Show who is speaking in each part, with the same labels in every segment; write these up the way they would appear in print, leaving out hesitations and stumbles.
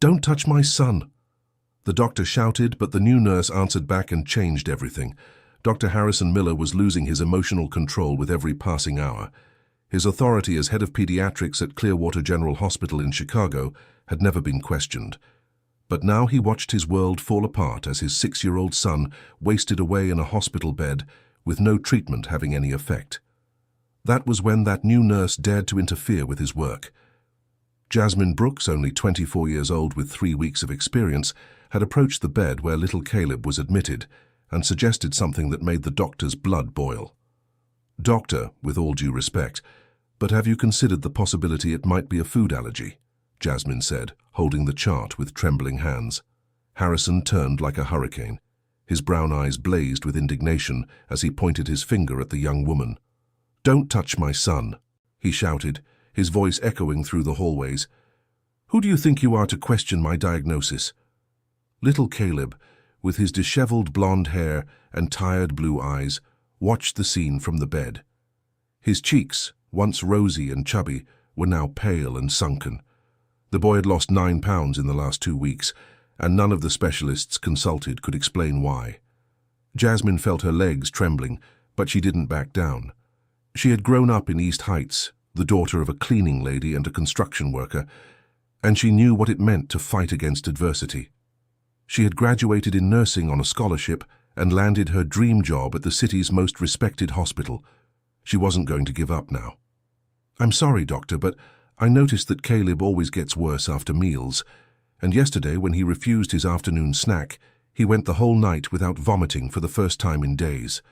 Speaker 1: "Don't touch my son!" The doctor shouted, but the new nurse answered back and changed everything. Dr. Harrison Miller was losing his emotional control with every passing hour. His authority as head of pediatrics at Clearwater General Hospital in Chicago had never been questioned. But now he watched his world fall apart as his 6-year-old son wasted away in a hospital bed with no treatment having any effect. That was when that new nurse dared to interfere with his work. Jasmine Brooks, only 24 years old with 3 weeks of experience, had approached the bed where little Caleb was admitted and suggested something that made the doctor's blood boil. "Doctor, with all due respect, but have you considered the possibility it might be a food allergy?" Jasmine said, holding the chart with trembling hands. Harrison turned like a hurricane. His brown eyes blazed with indignation as he pointed his finger at the young woman. "Don't touch my son," he shouted, his voice echoing through the hallways. "Who do you think you are to question my diagnosis?" Little Caleb, with his disheveled blonde hair and tired blue eyes, watched the scene from the bed. His cheeks, once rosy and chubby, were now pale and sunken. The boy had lost 9 pounds in the last 2 weeks, and none of the specialists consulted could explain why. Jasmine felt her legs trembling, but she didn't back down. She had grown up in East Heights, the daughter of a cleaning lady and a construction worker, and she knew what it meant to fight against adversity. She had graduated in nursing on a scholarship and landed her dream job at the city's most respected hospital. She wasn't going to give up now. "I'm sorry, doctor, but I noticed that Caleb always gets worse after meals, and yesterday when he refused his afternoon snack, he went the whole night without vomiting for the first time in days."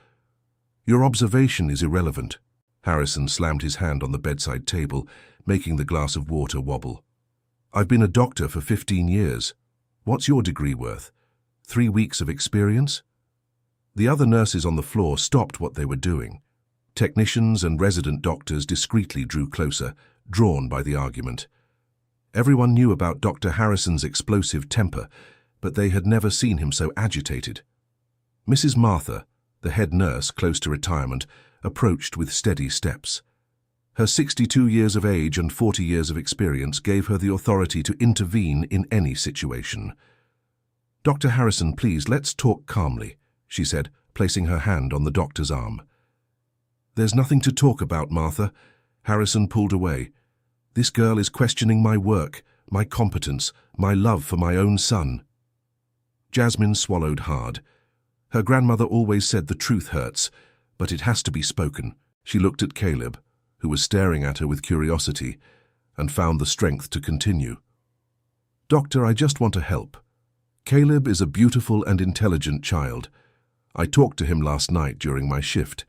Speaker 1: "Your observation is irrelevant." Harrison slammed his hand on the bedside table, making the glass of water wobble. "I've been a doctor for 15 years. What's your degree worth? 3 weeks of experience?" The other nurses on the floor stopped what they were doing. Technicians and resident doctors discreetly drew closer, drawn by the argument. Everyone knew about Dr. Harrison's explosive temper, but they had never seen him so agitated. Mrs. Martha, the head nurse close to retirement, approached with steady steps. Her 62 years of age and 40 years of experience gave her the authority to intervene in any situation. "Dr. Harrison, please, let's talk calmly," she said, placing her hand on the doctor's arm. "There's nothing to talk about, Martha." Harrison pulled away. "This girl is questioning my work, my competence, my love for my own son." Jasmine swallowed hard. Her grandmother always said the truth hurts, but it has to be spoken. She looked at Caleb, who was staring at her with curiosity, and found the strength to continue. "Doctor, I just want to help. Caleb is a beautiful and intelligent child. I talked to him last night during my shift.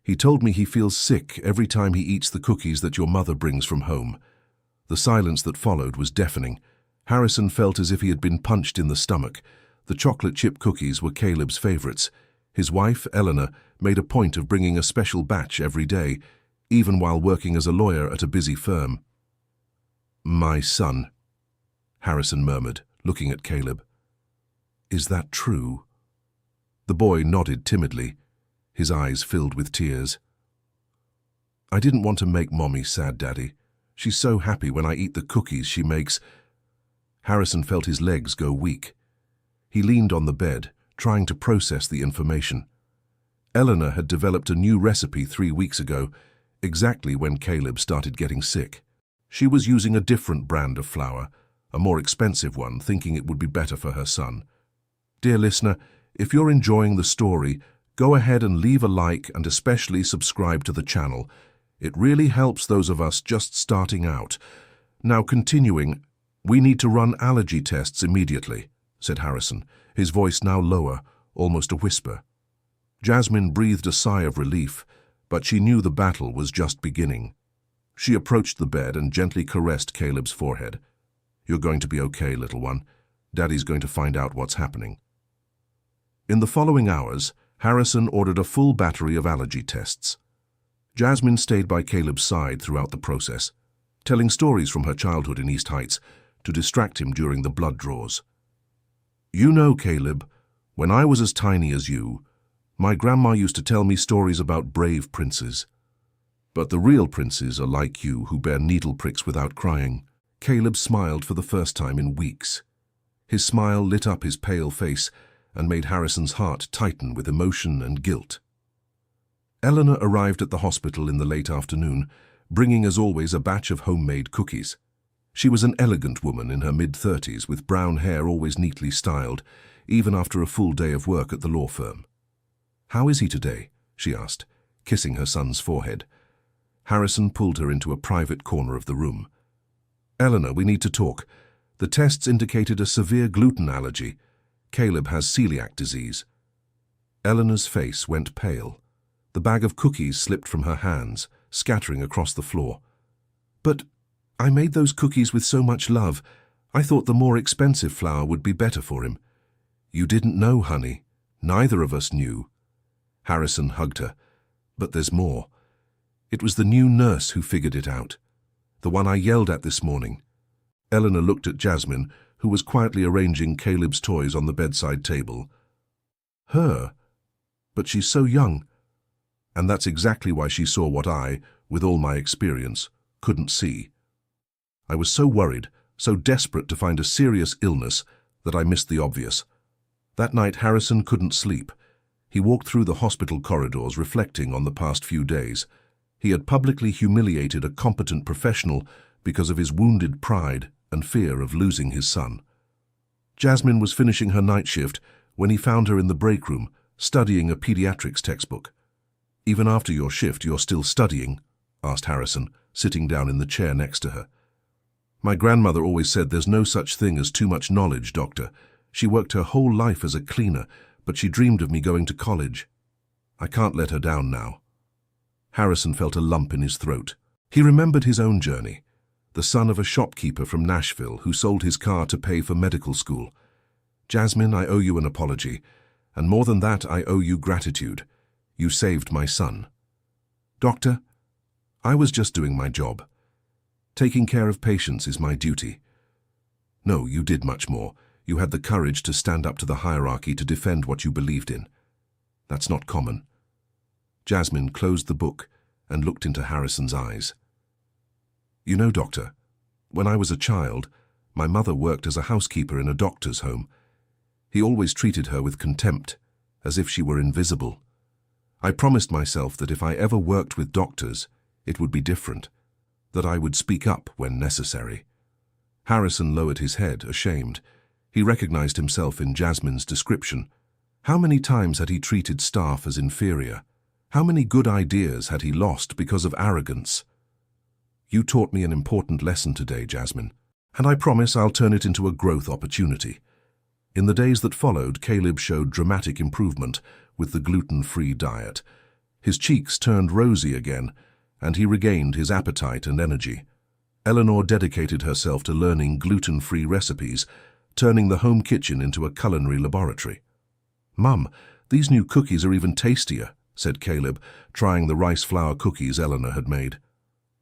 Speaker 1: He told me he feels sick every time he eats the cookies that your mother brings from home." The silence that followed was deafening. Harrison felt as if he had been punched in the stomach. The chocolate chip cookies were Caleb's favorites. His wife, Eleanor, made a point of bringing a special batch every day, even while working as a lawyer at a busy firm. "My son," Harrison murmured, looking at Caleb. "Is that true?" The boy nodded timidly, his eyes filled with tears. "I didn't want to make Mommy sad, Daddy. She's so happy when I eat the cookies she makes." Harrison felt his legs go weak. He leaned on the bed, trying to process the information. Eleanor had developed a new recipe 3 weeks ago, exactly when Caleb started getting sick. She was using a different brand of flour, a more expensive one, thinking it would be better for her son. Dear listener, if you're enjoying the story, go ahead and leave a like and especially subscribe to the channel. It really helps those of us just starting out. Now continuing, "We need to run allergy tests immediately," said Harrison, his voice now lower, almost a whisper. Jasmine breathed a sigh of relief, but she knew the battle was just beginning. She approached the bed and gently caressed Caleb's forehead. "You're going to be okay, little one. Daddy's going to find out what's happening." In the following hours, Harrison ordered a full battery of allergy tests. Jasmine stayed by Caleb's side throughout the process, telling stories from her childhood in East Heights to distract him during the blood draws. "You know, Caleb, when I was as tiny as you, my grandma used to tell me stories about brave princes. But the real princes are like you who bear needle pricks without crying. Caleb smiled for the first time in weeks. His smile lit up his pale face and made Harrison's heart tighten with emotion and guilt. Eleanor arrived at the hospital in the late afternoon, bringing as always a batch of homemade cookies. She was an elegant woman in her mid-30s with brown hair always neatly styled, even after a full day of work at the law firm. "How is he today?" she asked, kissing her son's forehead. Harrison pulled her into a private corner of the room. "Eleanor, we need to talk. The tests indicated a severe gluten allergy. Caleb has celiac disease." Eleanor's face went pale. The bag of cookies slipped from her hands, scattering across the floor. "But I made those cookies with so much love. I thought the more expensive flour would be better for him." "You didn't know, honey. Neither of us knew." Harrison hugged her. "But there's more. It was the new nurse who figured it out. The one I yelled at this morning." Eleanor looked at Jasmine, who was quietly arranging Caleb's toys on the bedside table. "Her? But she's so young." And that's exactly why she saw what I, with all my experience, couldn't see. I was so worried, so desperate to find a serious illness, that I missed the obvious. That night Harrison couldn't sleep. He walked through the hospital corridors reflecting on the past few days. He had publicly humiliated a competent professional because of his wounded pride and fear of losing his son. Jasmine was finishing her night shift when he found her in the break room, studying a pediatrics textbook. "Even after your shift, you're still studying?" asked Harrison, sitting down in the chair next to her. "My grandmother always said there's no such thing as too much knowledge, doctor. She worked her whole life as a cleaner, but she dreamed of me going to college. I can't let her down now." Harrison felt a lump in his throat. He remembered his own journey, the son of a shopkeeper from Nashville who sold his car to pay for medical school. "Jasmine, I owe you an apology, and more than that, I owe you gratitude. You saved my son." "Doctor, I was just doing my job. Taking care of patients is my duty." "No, you did much more. You had the courage to stand up to the hierarchy to defend what you believed in. That's not common." Jasmine closed the book and looked into Harrison's eyes. "You know, doctor, when I was a child, my mother worked as a housekeeper in a doctor's home. He always treated her with contempt, as if she were invisible. I promised myself that if I ever worked with doctors, it would be different, that I would speak up when necessary." Harrison lowered his head, ashamed. He recognized himself in Jasmine's description. How many times had he treated staff as inferior? How many good ideas had he lost because of arrogance? "You taught me an important lesson today, Jasmine, and I promise I'll turn it into a growth opportunity." In the days that followed, Caleb showed dramatic improvement with the gluten-free diet. His cheeks turned rosy again, and he regained his appetite and energy. Eleanor dedicated herself to learning gluten-free recipes, turning the home kitchen into a culinary laboratory. "Mum, these new cookies are even tastier," said Caleb, trying the rice flour cookies Eleanor had made.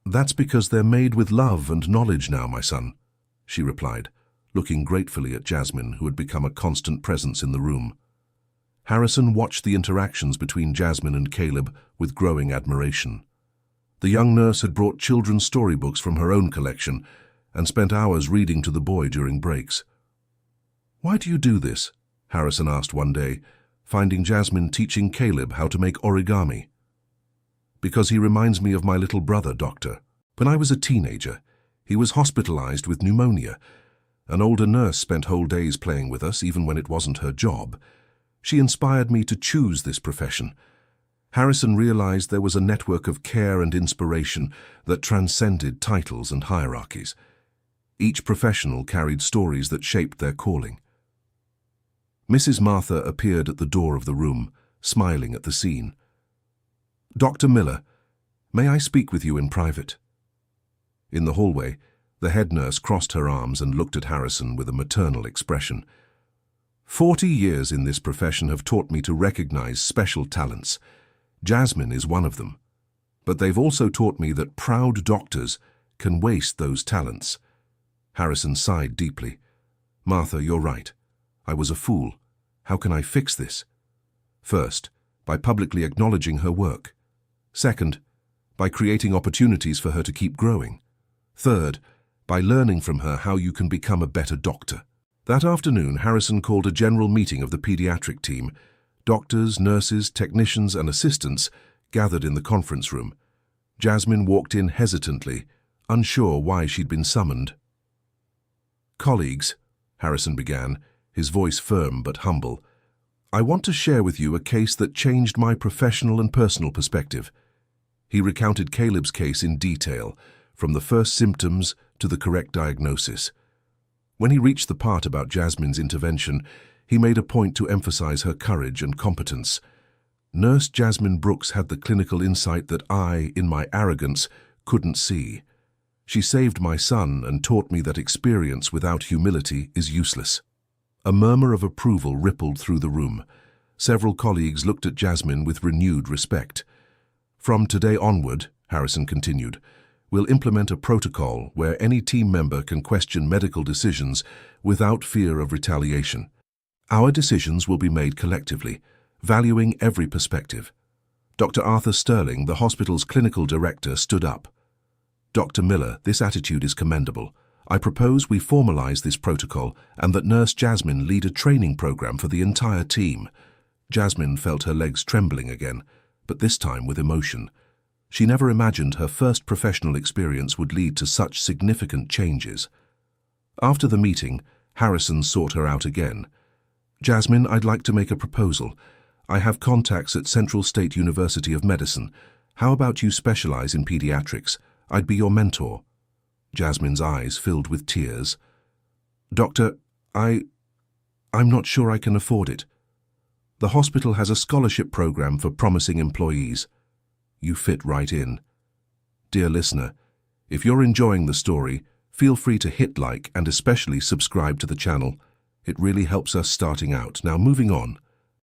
Speaker 1: "That's because they're made with love and knowledge now, my son," she replied, looking gratefully at Jasmine, who had become a constant presence in the room. Harrison watched the interactions between Jasmine and Caleb with growing admiration. The young nurse had brought children's storybooks from her own collection and spent hours reading to the boy during breaks. "Why do you do this?" Harrison asked one day, finding Jasmine teaching Caleb how to make origami. "Because he reminds me of my little brother, doctor. When I was a teenager, he was hospitalized with pneumonia. An older nurse spent whole days playing with us, even when it wasn't her job. She inspired me to choose this profession." Harrison realized there was a network of care and inspiration that transcended titles and hierarchies. Each professional carried stories that shaped their calling. Mrs. Martha appeared at the door of the room, smiling at the scene. "Dr. Miller, may I speak with you in private?" In the hallway, the head nurse crossed her arms and looked at Harrison with a maternal expression. 40 years in this profession have taught me to recognize special talents. Jasmine is one of them. But they've also taught me that proud doctors can waste those talents." Harrison sighed deeply. "Martha, you're right. I was a fool. How can I fix this? First, by publicly acknowledging her work. Second, by creating opportunities for her to keep growing. Third, by learning from her how you can become a better doctor. That afternoon, Harrison called a general meeting of the pediatric team. Doctors, nurses, technicians, and assistants gathered in the conference room. Jasmine walked in hesitantly, unsure why she'd been summoned. "Colleagues," Harrison began, his voice firm but humble, "I want to share with you a case that changed my professional and personal perspective." He recounted Caleb's case in detail, from the first symptoms to the correct diagnosis. When he reached the part about Jasmine's intervention, he made a point to emphasize her courage and competence. Nurse Jasmine Brooks had the clinical insight that I, in my arrogance, couldn't see. She saved my son and taught me that experience without humility is useless. A murmur of approval rippled through the room. Several colleagues looked at Jasmine with renewed respect. "From today onward," Harrison continued, "we'll implement a protocol where any team member can question medical decisions without fear of retaliation. Our decisions will be made collectively, valuing every perspective." Dr. Arthur Sterling, the hospital's clinical director, stood up. "Dr. Miller, this attitude is commendable. I propose we formalize this protocol and that Nurse Jasmine lead a training program for the entire team." Jasmine felt her legs trembling again, but this time with emotion. She never imagined her first professional experience would lead to such significant changes. After the meeting, Harrison sought her out again. "Jasmine, I'd like to make a proposal. I have contacts at Central State University of Medicine. How about you specialize in pediatrics? I'd be your mentor." Jasmine's eyes filled with tears. "Doctor, I'm not sure I can afford it. The hospital has a scholarship program for promising employees." You fit right in. Dear listener, if you're enjoying the story, feel free to hit like and especially subscribe to the channel. It really helps us starting out. Now moving on.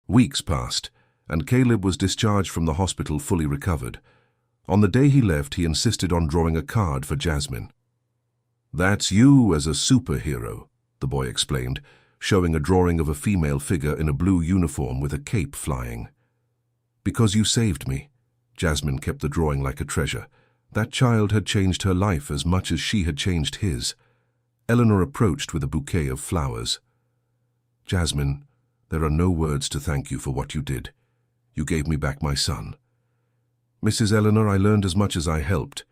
Speaker 1: Weeks passed, and Caleb was discharged from the hospital fully recovered. On the day he left, he insisted on drawing a card for Jasmine. "That's you as a superhero," the boy explained, showing a drawing of a female figure in a blue uniform with a cape flying. "Because you saved me." Jasmine kept the drawing like a treasure. That child had changed her life as much as she had changed his. Eleanor approached with a bouquet of flowers. "Jasmine, there are no words to thank you for what you did. You gave me back my son." "Mrs. Eleanor, I learned as much as I helped.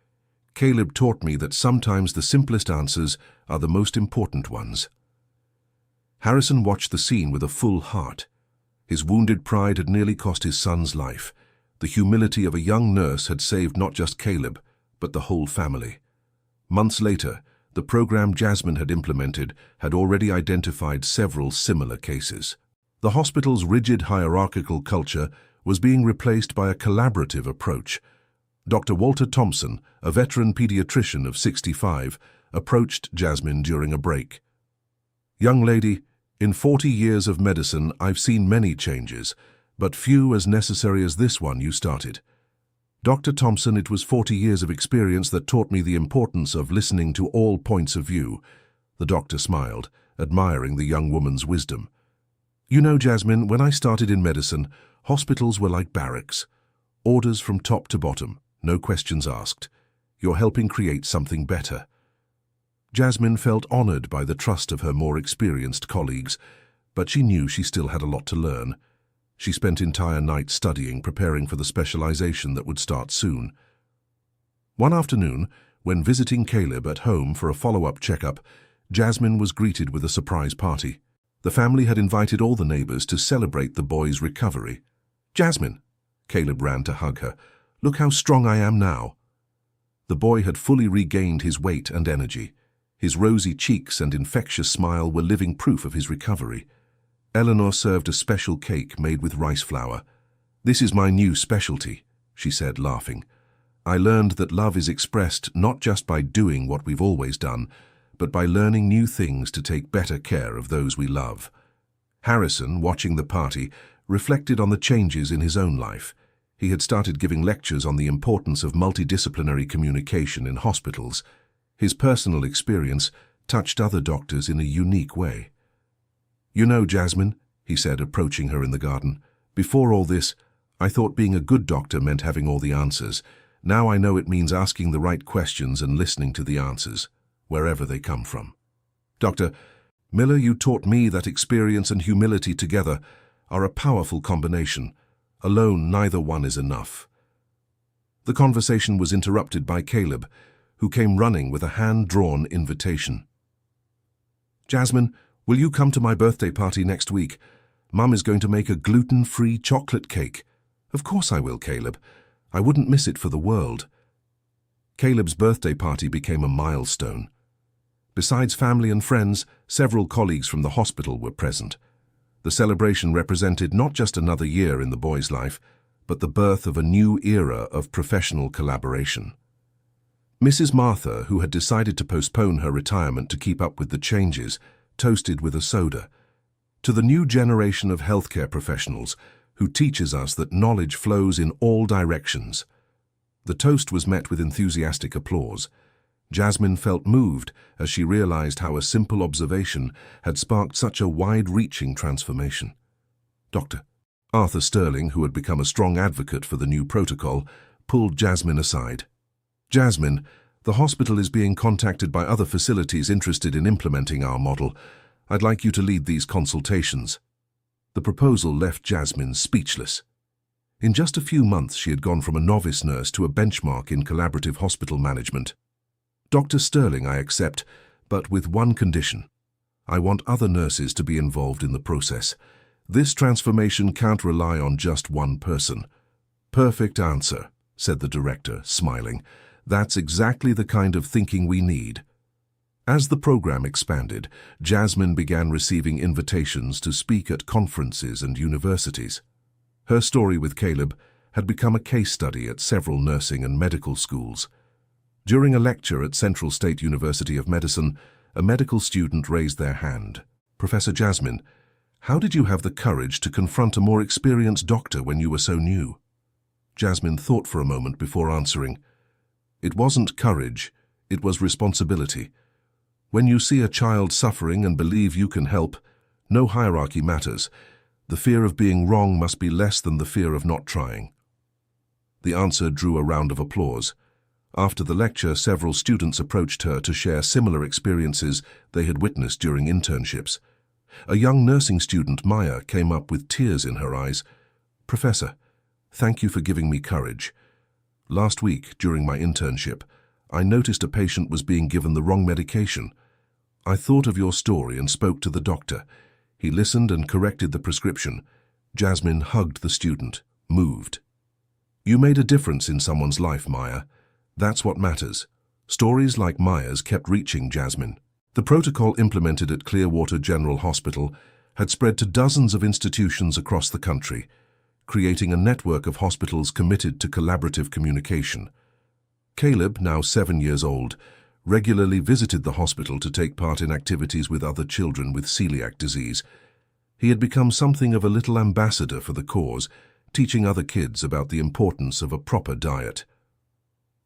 Speaker 1: Caleb taught me that sometimes the simplest answers are the most important ones." Harrison watched the scene with a full heart. His wounded pride had nearly cost his son's life. The humility of a young nurse had saved not just Caleb, but the whole family. Months later, the program Jasmine had implemented had already identified several similar cases. The hospital's rigid hierarchical culture was being replaced by a collaborative approach. Dr. Walter Thompson, a veteran pediatrician of 65, approached Jasmine during a break. "Young lady, in 40 years of medicine, I've seen many changes, but few as necessary as this one you started. Dr. Thompson, it was 40 years of experience that taught me the importance of listening to all points of view." The doctor smiled, admiring the young woman's wisdom. "You know, Jasmine, when I started in medicine, hospitals were like barracks. Orders from top to bottom, no questions asked. You're helping create something better." Jasmine felt honored by the trust of her more experienced colleagues, but she knew she still had a lot to learn. She spent entire nights studying, preparing for the specialization that would start soon. One afternoon, when visiting Caleb at home for a follow-up checkup, Jasmine was greeted with a surprise party. The family had invited all the neighbors to celebrate the boy's recovery. "Jasmine," Caleb ran to hug her, "look how strong I am now." The boy had fully regained his weight and energy. His rosy cheeks and infectious smile were living proof of his recovery. Eleanor served a special cake made with rice flour. "This is my new specialty," she said, laughing. "I learned that love is expressed not just by doing what we've always done, but by learning new things to take better care of those we love." Harrison, watching the party, reflected on the changes in his own life. He had started giving lectures on the importance of multidisciplinary communication in hospitals. His personal experience touched other doctors in a unique way. "You know, Jasmine," he said, approaching her in the garden, "before all this, I thought being a good doctor meant having all the answers. Now I know it means asking the right questions and listening to the answers. wherever they come from. Dr. Miller, you taught me that experience and humility together are a powerful combination. Alone, neither one is enough. The conversation was interrupted by Caleb, who came running with a hand-drawn invitation. Jasmine, will you come to my birthday party next week? Mum is going to make a gluten-free chocolate cake. Of course I will, Caleb. I wouldn't miss it for the world. Caleb's birthday party became a milestone. Besides family and friends, several colleagues from the hospital were present. The celebration represented not just another year in the boy's life, but the birth of a new era of professional collaboration. Mrs. Martha, who had decided to postpone her retirement to keep up with the changes, toasted with a soda. To the new generation of healthcare professionals, who teaches us that knowledge flows in all directions. The toast was met with enthusiastic applause. Jasmine felt moved as she realized how a simple observation had sparked such a wide-reaching transformation. Dr. Arthur Sterling, who had become a strong advocate for the new protocol, pulled Jasmine aside. Jasmine, the hospital is being contacted by other facilities interested in implementing our model. I'd like you to lead these consultations. The proposal left Jasmine speechless. In just a few months, she had gone from a novice nurse to a benchmark in collaborative hospital management. Dr. Sterling, I accept, but with one condition. I want other nurses to be involved in the process. This transformation can't rely on just one person. Perfect answer, said the director, smiling. That's exactly the kind of thinking we need. As the program expanded, Jasmine began receiving invitations to speak at conferences and universities. Her story with Caleb had become a case study at several nursing and medical schools. During a lecture at Central State University of Medicine, a medical student raised their hand. Professor Jasmine, how did you have the courage to confront a more experienced doctor when you were so new? Jasmine thought for a moment before answering. It wasn't courage, it was responsibility. When you see a child suffering and believe you can help, no hierarchy matters. The fear of being wrong must be less than the fear of not trying. The answer drew a round of applause. After the lecture, several students approached her to share similar experiences they had witnessed during internships. A young nursing student, Maya, came up with tears in her eyes. Professor, thank you for giving me courage. Last week, during my internship, I noticed a patient was being given the wrong medication. I thought of your story and spoke to the doctor. He listened and corrected the prescription. Jasmine hugged the student, moved. You made a difference in someone's life, Maya. That's what matters. Stories like Maya's kept reaching Jasmine. The protocol implemented at Clearwater General Hospital had spread to dozens of institutions across the country, creating a network of hospitals committed to collaborative communication. Caleb, now 7 years old, regularly visited the hospital to take part in activities with other children with celiac disease. He had become something of a little ambassador for the cause, teaching other kids about the importance of a proper diet.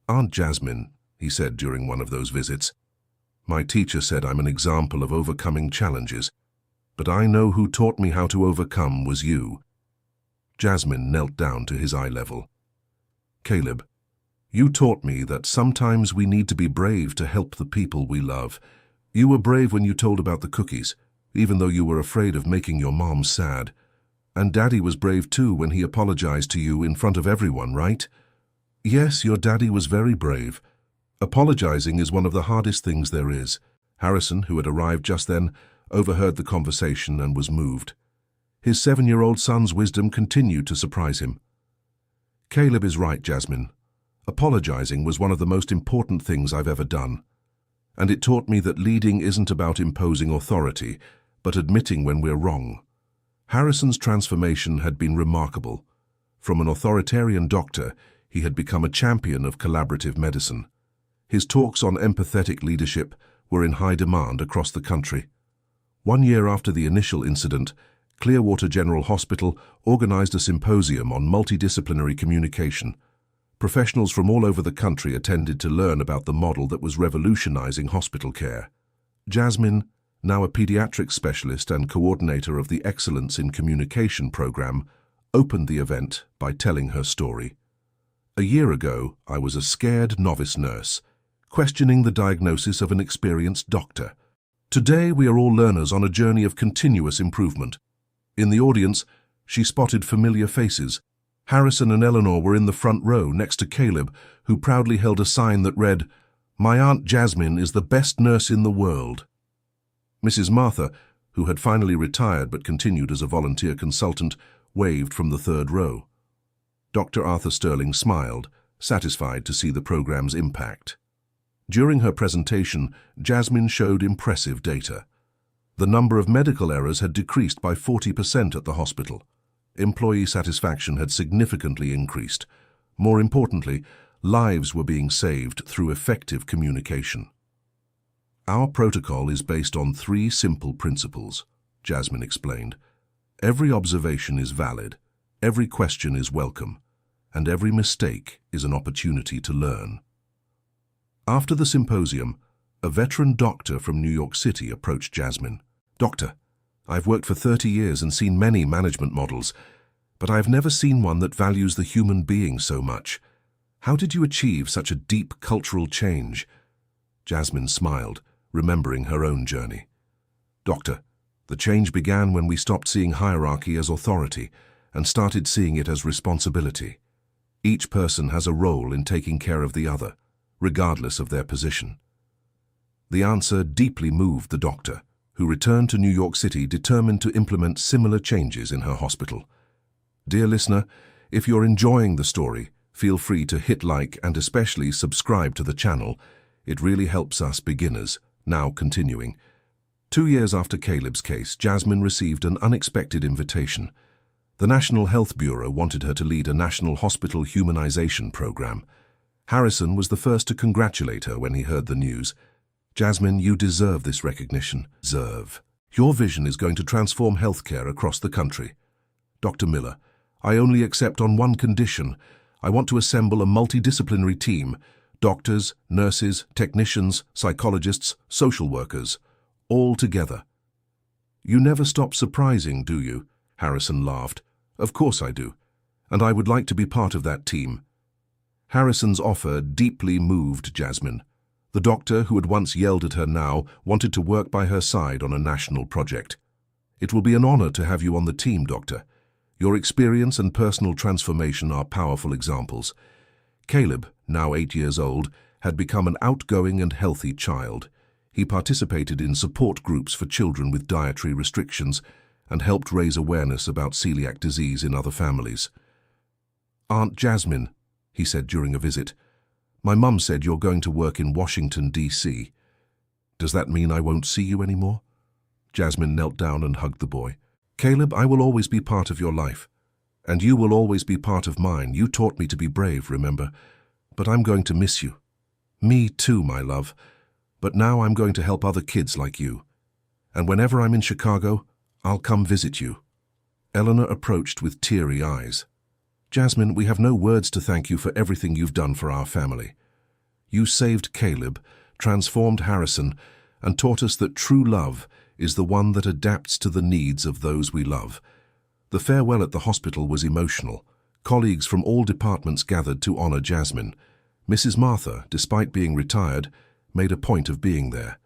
Speaker 1: Aunt Jasmine, he said during one of those visits, my teacher said I'm an example of overcoming challenges, but I know who taught me how to overcome was you. Jasmine knelt down to his eye level. Caleb, you taught me that sometimes we need to be brave to help the people we love. You were brave when you told about the cookies, even though you were afraid of making your mom sad. And Daddy was brave too when he apologized to you in front of everyone, right? Yes, your daddy was very brave. Apologizing is one of the hardest things there is. Harrison, who had arrived just then, overheard the conversation and was moved. His 7-year-old son's wisdom continued to surprise him. Caleb is right, Jasmine. Apologizing was one of the most important things I've ever done. And it taught me that leading isn't about imposing authority, but admitting when we're wrong. Harrison's transformation had been remarkable. From an authoritarian doctor, he had become a champion of collaborative medicine. His talks on empathetic leadership were in high demand across the country. 1 year after the initial incident, Clearwater General Hospital organized a symposium on multidisciplinary communication. Professionals from all over the country attended to learn about the model that was revolutionizing hospital care. Jasmine, now a pediatric specialist and coordinator of the Excellence in Communication program, opened the event by telling her story. A year ago, I was a scared novice nurse, questioning the diagnosis of an experienced doctor. Today we are all learners on a journey of continuous improvement. In the audience, she spotted familiar faces. Harrison and Eleanor were in the front row next to Caleb, who proudly held a sign that read, "My Aunt Jasmine is the best nurse in the world." Mrs. Martha, who had finally retired but continued as a volunteer consultant, waved from the third row. Dr. Arthur Sterling smiled, satisfied to see the program's impact. During her presentation, Jasmine showed impressive data. The number of medical errors had decreased by 40% at the hospital. Employee satisfaction had significantly increased. More importantly, lives were being saved through effective communication. "Our protocol is based on 3 simple principles," Jasmine explained. "Every observation is valid, every question is welcome, and every mistake is an opportunity to learn." After the symposium, a veteran doctor from New York City approached Jasmine. "Doctor, I've worked for 30 years and seen many management models, but I've never seen one that values the human being so much. How did you achieve such a deep cultural change?" Jasmine smiled, remembering her own journey. "Doctor, the change began when we stopped seeing hierarchy as authority and started seeing it as responsibility. Each person has a role in taking care of the other, regardless of their position." The answer deeply moved the doctor, who returned to New York City determined to implement similar changes in her hospital. Dear listener, if you're enjoying the story, feel free to hit like and especially subscribe to the channel. It really helps us beginners. Now continuing. 2 years after Caleb's case, Jasmine received an unexpected invitation. The National Health Bureau wanted her to lead a national hospital humanization program. Harrison was the first to congratulate her when he heard the news. "Jasmine, you deserve this recognition. Your vision is going to transform healthcare across the country." "Dr. Miller, I only accept on one condition. I want to assemble a multidisciplinary team, doctors, nurses, technicians, psychologists, social workers, all together." "You never stop surprising, do you?" Harrison laughed. "Of course I do, and I would like to be part of that team." Harrison's offer deeply moved Jasmine. The doctor, who had once yelled at her now, wanted to work by her side on a national project. "It will be an honor to have you on the team, Doctor. Your experience and personal transformation are powerful examples." Caleb, now 8 years old, had become an outgoing and healthy child. He participated in support groups for children with dietary restrictions and helped raise awareness about celiac disease in other families. "Aunt Jasmine," he said during a visit, "my mum said you're going to work in Washington, D.C. Does that mean I won't see you anymore?" Jasmine knelt down and hugged the boy. "Caleb, I will always be part of your life. And you will always be part of mine. You taught me to be brave, remember? But I'm going to miss you." "Me too, my love. But now I'm going to help other kids like you. And whenever I'm in Chicago, I'll come visit you." Eleanor approached with teary eyes. "Jasmine, we have no words to thank you for everything you've done for our family. You saved Caleb, transformed Harrison, and taught us that true love is the one that adapts to the needs of those we love." The farewell at the hospital was emotional. Colleagues from all departments gathered to honor Jasmine. Mrs. Martha, despite being retired, made a point of being there.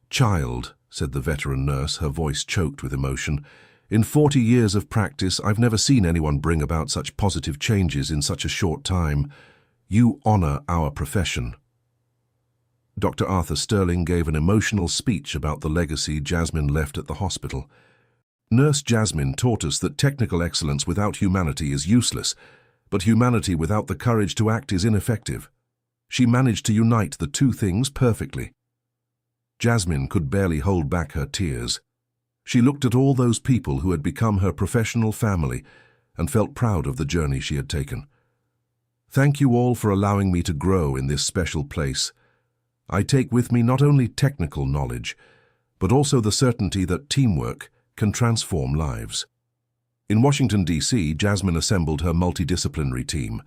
Speaker 1: "Child," said the veteran nurse, her voice choked with emotion, "in 40 years of practice, I've never seen anyone bring about such positive changes in such a short time. You honor our profession." Dr. Arthur Sterling gave an emotional speech about the legacy Jasmine left at the hospital. "Nurse Jasmine taught us that technical excellence without humanity is useless, but humanity without the courage to act is ineffective. She managed to unite the two things perfectly." Jasmine could barely hold back her tears. She looked at all those people who had become her professional family and felt proud of the journey she had taken. "Thank you all for allowing me to grow in this special place. I take with me not only technical knowledge, but also the certainty that teamwork can transform lives." In Washington, D.C., Jasmine assembled her multidisciplinary team.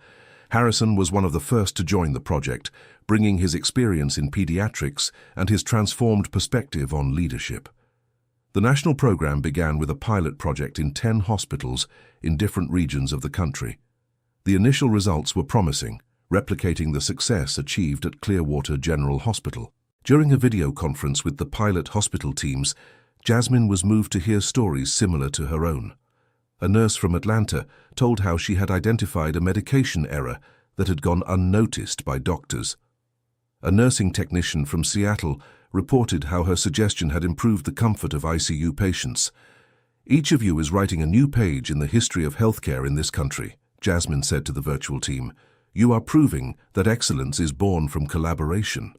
Speaker 1: Harrison was one of the first to join the project, bringing his experience in pediatrics and his transformed perspective on leadership. The national program began with a pilot project in 10 hospitals in different regions of the country. The initial results were promising, replicating the success achieved at Clearwater General Hospital. During a video conference with the pilot hospital teams, Jasmine was moved to hear stories similar to her own. A nurse from Atlanta told how she had identified a medication error that had gone unnoticed by doctors. A nursing technician from Seattle reported how her suggestion had improved the comfort of ICU patients. "Each of you is writing a new page in the history of healthcare in this country," Jasmine said to the virtual team. "You are proving that excellence is born from collaboration."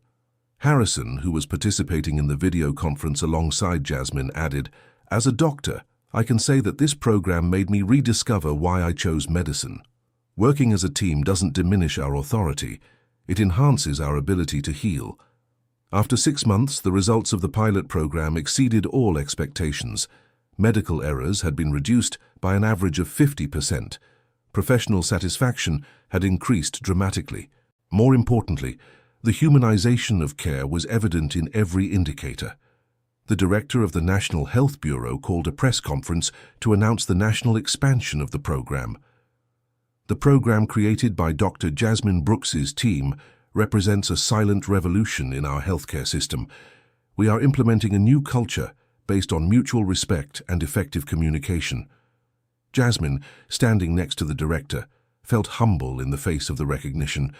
Speaker 1: Harrison, who was participating in the video conference alongside Jasmine, added, "As a doctor, I can say that this program made me rediscover why I chose medicine. Working as a team doesn't diminish our authority, it enhances our ability to heal." After 6 months, the results of the pilot program exceeded all expectations. Medical errors had been reduced by an average of 50%. Professional satisfaction had increased dramatically. More importantly, the humanization of care was evident in every indicator. The director of the National Health Bureau called a press conference to announce the national expansion of the program. The program created by Dr. Jasmine Brooks's team represents a silent revolution in our healthcare system. We are implementing a new culture based on mutual respect and effective communication. Jasmine, standing next to the director, felt humble in the face of the recognition.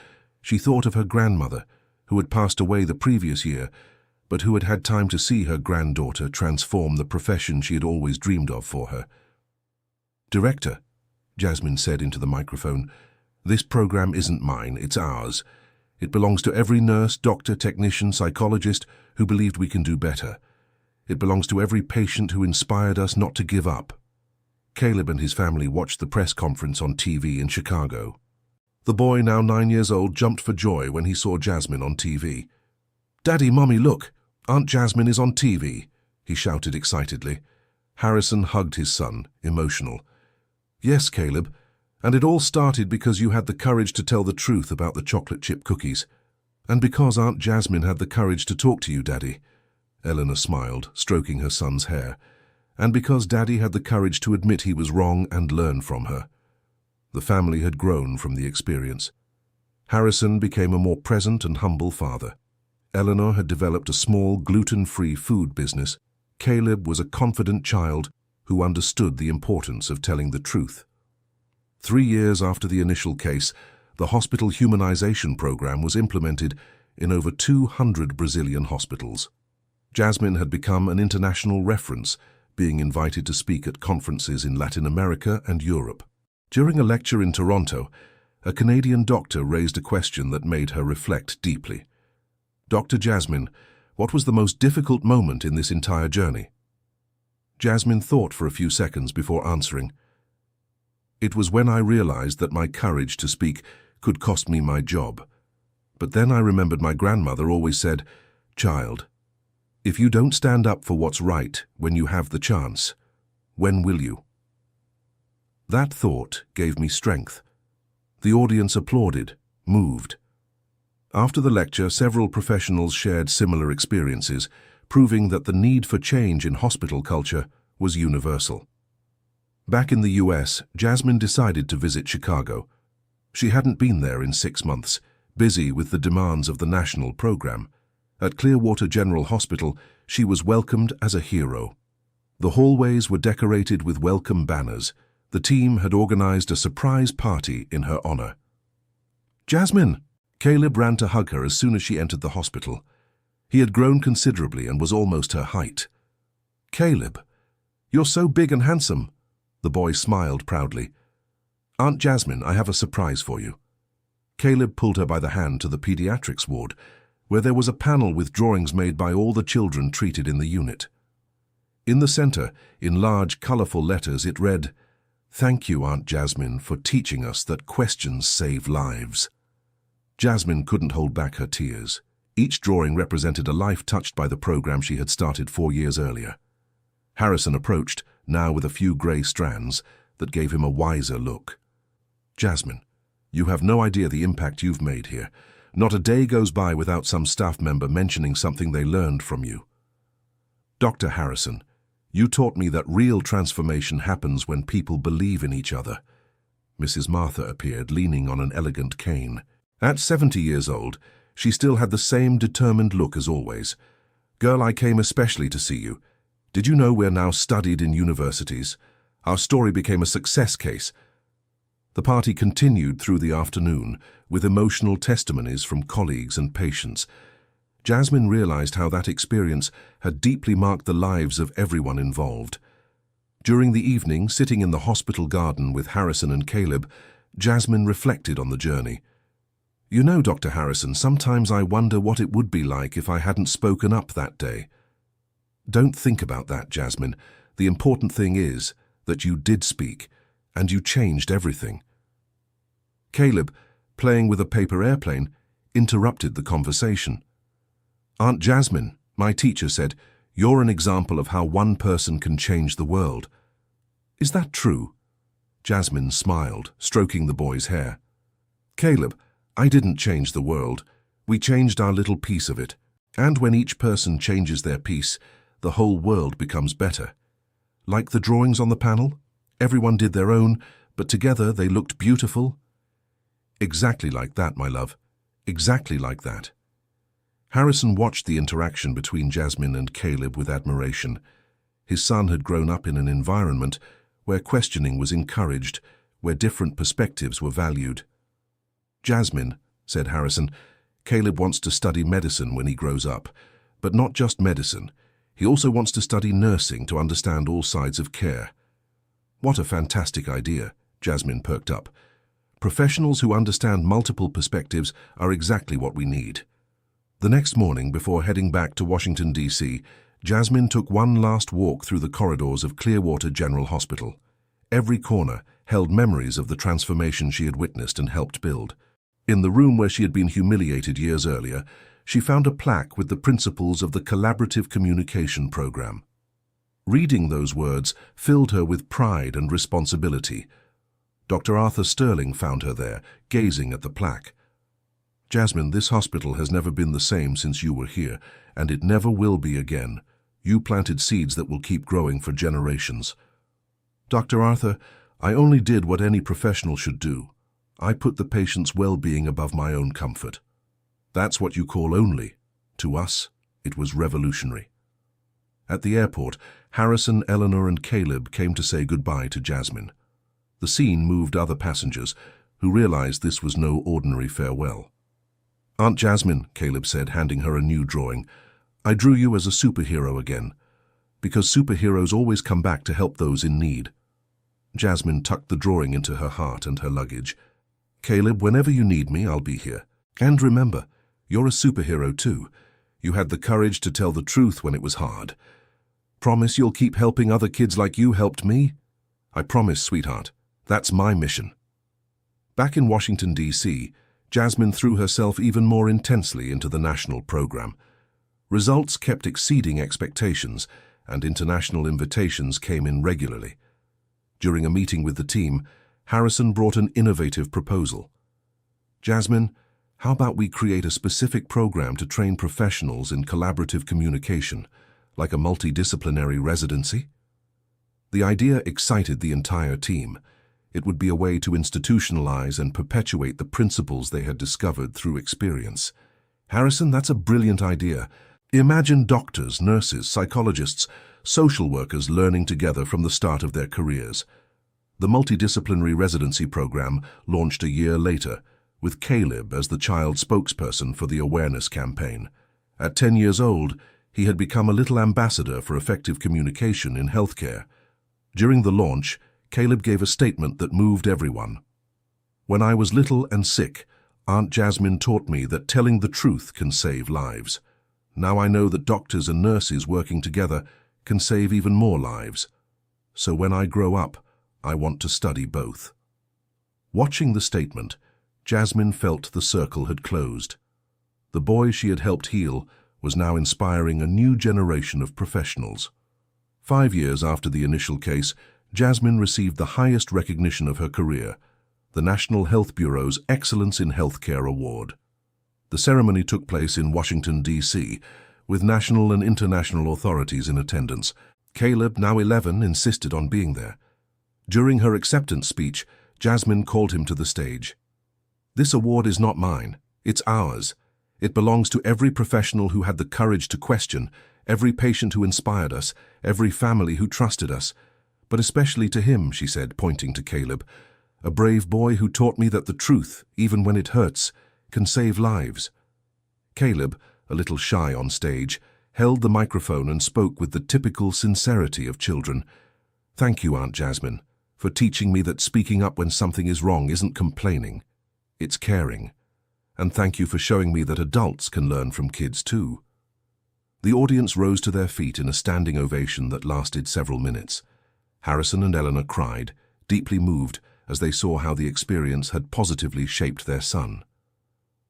Speaker 1: She thought of her grandmother, who had passed away the previous year, but who had had time to see her granddaughter transform the profession she had always dreamed of for her. "Director," Jasmine said into the microphone, "this program isn't mine, it's ours. It belongs to every nurse, doctor, technician, psychologist who believed we can do better. It belongs to every patient who inspired us not to give up." Caleb and his family watched the press conference on TV in Chicago. The boy, now 9 years old, jumped for joy when he saw Jasmine on TV. "Daddy, Mommy, look! Aunt Jasmine is on TV!" he shouted excitedly. Harrison hugged his son, emotional. "Yes, Caleb, and it all started because you had the courage to tell the truth about the chocolate chip cookies. And because Aunt Jasmine had the courage to talk to you, Daddy." Eleanor smiled, stroking her son's hair. "And because Daddy had the courage to admit he was wrong and learn from her." The family had grown from the experience. Harrison became a more present and humble father. Eleanor had developed a small, gluten-free food business. Caleb was a confident child who understood the importance of telling the truth. 3 years after the initial case, the hospital humanization program was implemented in over 200 Brazilian hospitals. Jasmine had become an international reference, being invited to speak at conferences in Latin America and Europe. During a lecture in Toronto, a Canadian doctor raised a question that made her reflect deeply. "Dr. Jasmine, what was the most difficult moment in this entire journey?" Jasmine thought for a few seconds before answering. "It was when I realized that my courage to speak could cost me my job. But then I remembered my grandmother always said, 'Child, if you don't stand up for what's right when you have the chance, when will you?' That thought gave me strength." The audience applauded, moved. After the lecture, several professionals shared similar experiences, proving that the need for change in hospital culture was universal. Back in the US, Jasmine decided to visit Chicago. She hadn't been there in 6 months, busy with the demands of the national program. At Clearwater General Hospital, she was welcomed as a hero. The hallways were decorated with welcome banners. The team had organized a surprise party in her honor. "Jasmine!" Caleb ran to hug her as soon as she entered the hospital. He had grown considerably and was almost her height. "Caleb, you're so big and handsome." The boy smiled proudly. "Aunt Jasmine, I have a surprise for you." Caleb pulled her by the hand to the pediatrics ward, where there was a panel with drawings made by all the children treated in the unit. In the center, in large, colorful letters, it read, "Thank you, Aunt Jasmine, for teaching us that questions save lives." Jasmine couldn't hold back her tears. Each drawing represented a life touched by the program she had started 4 years earlier. Harrison approached, now with a few gray strands, that gave him a wiser look. "Jasmine, you have no idea the impact you've made here. Not a day goes by without some staff member mentioning something they learned from you." "Dr. Harrison, you taught me that real transformation happens when people believe in each other." Mrs. Martha appeared, leaning on an elegant cane. At 70 years old, she still had the same determined look as always. "Girl, I came especially to see you. Did you know we're now studied in universities? Our story became a success case." The party continued through the afternoon, with emotional testimonies from colleagues and patients. Jasmine realized how that experience had deeply marked the lives of everyone involved. During the evening, sitting in the hospital garden with Harrison and Caleb, Jasmine reflected on the journey. "You know, Dr. Harrison, sometimes I wonder what it would be like if I hadn't spoken up that day." "Don't think about that, Jasmine. The important thing is that you did speak, and you changed everything." Caleb, playing with a paper airplane, interrupted the conversation. "Aunt Jasmine, my teacher said, you're an example of how one person can change the world. Is that true?" Jasmine smiled, stroking the boy's hair. "Caleb, I didn't change the world. We changed our little piece of it. And when each person changes their piece, the whole world becomes better. Like the drawings on the panel? Everyone did their own, but together they looked beautiful." "Exactly like that, my love. Exactly like that." Harrison watched the interaction between Jasmine and Caleb with admiration. His son had grown up in an environment where questioning was encouraged, where different perspectives were valued. "Jasmine," said Harrison, "Caleb wants to study medicine when he grows up, but not just medicine. He also wants to study nursing to understand all sides of care." "What a fantastic idea," Jasmine perked up. "Professionals who understand multiple perspectives are exactly what we need." The next morning, before heading back to Washington, D.C., Jasmine took one last walk through the corridors of Clearwater General Hospital. Every corner held memories of the transformation she had witnessed and helped build. In the room where she had been humiliated years earlier, she found a plaque with the principles of the Collaborative Communication Program. Reading those words filled her with pride and responsibility. Dr. Arthur Sterling found her there, gazing at the plaque. "Jasmine, this hospital has never been the same since you were here, and it never will be again. You planted seeds that will keep growing for generations." "Dr. Arthur, I only did what any professional should do. I put the patient's well-being above my own comfort." "That's what you call only. To us, it was revolutionary." At the airport, Harrison, Eleanor, and Caleb came to say goodbye to Jasmine. The scene moved other passengers, who realized this was no ordinary farewell. "Aunt Jasmine," Caleb said, handing her a new drawing, "I drew you as a superhero again, because superheroes always come back to help those in need." Jasmine tucked the drawing into her heart and her luggage. "Caleb, whenever you need me, I'll be here. And remember, you're a superhero too. You had the courage to tell the truth when it was hard. Promise you'll keep helping other kids like you helped me?" "I promise, sweetheart. That's my mission." Back in Washington, D.C., Jasmine threw herself even more intensely into the national program. Results kept exceeding expectations, and international invitations came in regularly. During a meeting with the team, Harrison brought an innovative proposal. "Jasmine, how about we create a specific program to train professionals in collaborative communication, like a multidisciplinary residency?" The idea excited the entire team. It would be a way to institutionalize and perpetuate the principles they had discovered through experience. "Harrison, that's a brilliant idea. Imagine doctors, nurses, psychologists, social workers learning together from the start of their careers." The multidisciplinary residency program launched a year later, with Caleb as the child spokesperson for the awareness campaign. At 10 years old, he had become a little ambassador for effective communication in healthcare. During the launch, Caleb gave a statement that moved everyone. "When I was little and sick, Aunt Jasmine taught me that telling the truth can save lives. Now I know that doctors and nurses working together can save even more lives. So when I grow up, I want to study both." Watching the statement, Jasmine felt the circle had closed. The boy she had helped heal was now inspiring a new generation of professionals. 5 years after the initial case, Jasmine received the highest recognition of her career, the National Health Bureau's Excellence in Healthcare Award. The ceremony took place in Washington, D.C., with national and international authorities in attendance. Caleb, now 11, insisted on being there. During her acceptance speech, Jasmine called him to the stage. This award is not mine. It's ours. It belongs to every professional who had the courage to question, every patient who inspired us, every family who trusted us. But especially to him, she said, pointing to Caleb, a brave boy who taught me that the truth, even when it hurts, can save lives. Caleb, a little shy on stage, held the microphone and spoke with the typical sincerity of children. Thank you, Aunt Jasmine, for teaching me that speaking up when something is wrong isn't complaining. It's caring. And thank you for showing me that adults can learn from kids too. The audience rose to their feet in a standing ovation that lasted several minutes. Harrison and Eleanor cried, deeply moved as they saw how the experience had positively shaped their son.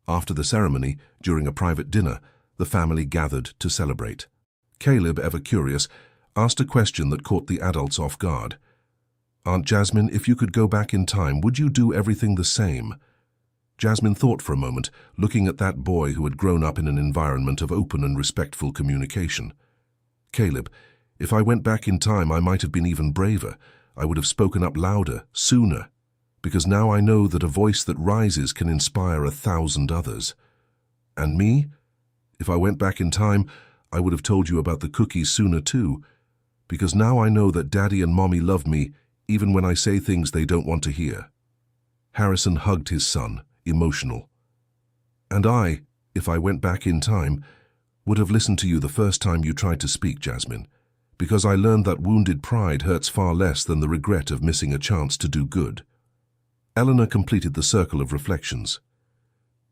Speaker 1: After the ceremony, during a private dinner, the family gathered to celebrate. Caleb, ever curious, asked a question that caught the adults off guard. Aunt Jasmine, if you could go back in time, would you do everything the same? Jasmine thought for a moment, looking at that boy who had grown up in an environment of open and respectful communication. Caleb, if I went back in time, I might have been even braver. I would have spoken up louder, sooner, because now I know that a voice that rises can inspire 1,000 others. And me? If I went back in time, I would have told you about the cookies sooner too, because now I know that Daddy and Mommy love me even when I say things they don't want to hear. Harrison hugged his son, emotional. And I, if I went back in time, would have listened to you the first time you tried to speak, Jasmine, because I learned that wounded pride hurts far less than the regret of missing a chance to do good. Eleanor completed the circle of reflections.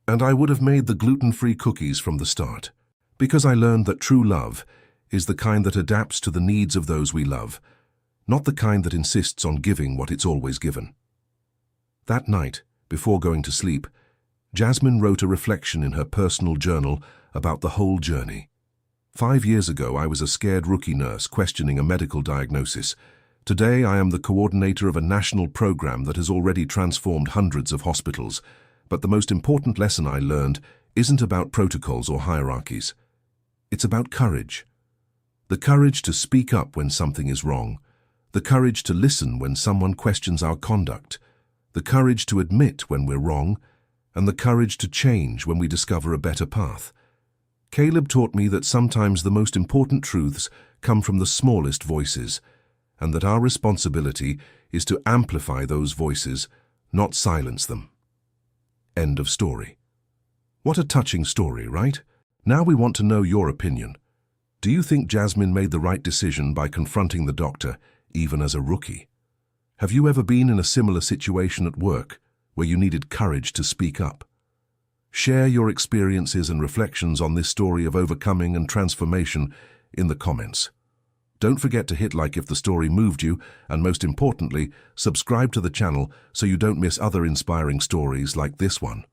Speaker 1: And I would have made the gluten-free cookies from the start, because I learned that true love is the kind that adapts to the needs of those we love, not the kind that insists on giving what it's always given. That night, before going to sleep, Jasmine wrote a reflection in her personal journal about the whole journey. 5 years ago, I was a scared rookie nurse questioning a medical diagnosis. Today, I am the coordinator of a national program that has already transformed hundreds of hospitals. But the most important lesson I learned isn't about protocols or hierarchies. It's about courage. The courage to speak up when something is wrong. The courage to listen when someone questions our conduct. The courage to admit when we're wrong. And the courage to change when we discover a better path. Caleb taught me that sometimes the most important truths come from the smallest voices, and that our responsibility is to amplify those voices, not silence them. End of story. What a touching story, right? Now we want to know your opinion. Do you think Jasmine made the right decision by confronting the doctor, even as a rookie? Have you ever been in a similar situation at work, where you needed courage to speak up? Share your experiences and reflections on this story of overcoming and transformation in the comments. Don't forget to hit like if the story moved you, and most importantly, subscribe to the channel so you don't miss other inspiring stories like this one.